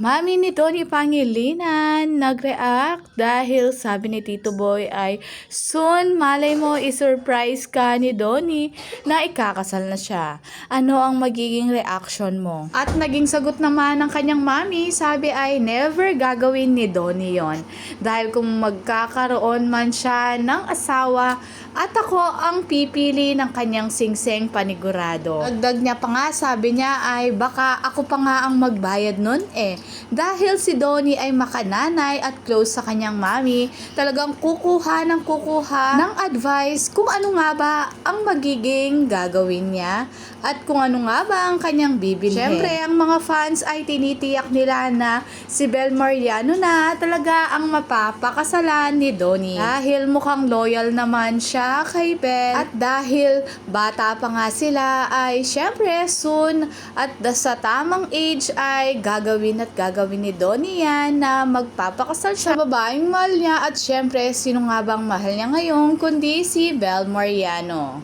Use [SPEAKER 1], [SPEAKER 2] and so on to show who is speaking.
[SPEAKER 1] Mami ni Tony Pangilinan nag-react dahil sabi ni Tito Boy ay soon malay mo isurprise ka ni Donnie na ikakasal na siya. Ano ang magiging reaction mo? At naging sagot naman ng kanyang mami, sabi ay never gagawin ni Donnie yon. Dahil kung magkakaroon man siya ng asawa at ako ang pipili ng kanyang singseng panigurado. Dagdag niya pa nga, sabi niya ay baka ako pa nga ang magbayad nun dahil si Donnie ay makananay at close sa kanyang mami, talagang kukuha ng advice kung ano nga ba ang magiging gagawin niya at kung ano nga ba ang kanyang bibilhin. Siyempre, ang mga fans ay tinitiyak nila na si Bel Mariano na talaga ang mapapakasalan ni Donnie. Dahil mukhang loyal naman siya kay Bel at dahil bata pa nga sila ay siyempre soon at sa tamang age ay gagawin ni Donnie yan na magpapakasal siya sa babaeng mahal niya at syempre sino nga bang mahal niya ngayon kundi si Bel Mariano.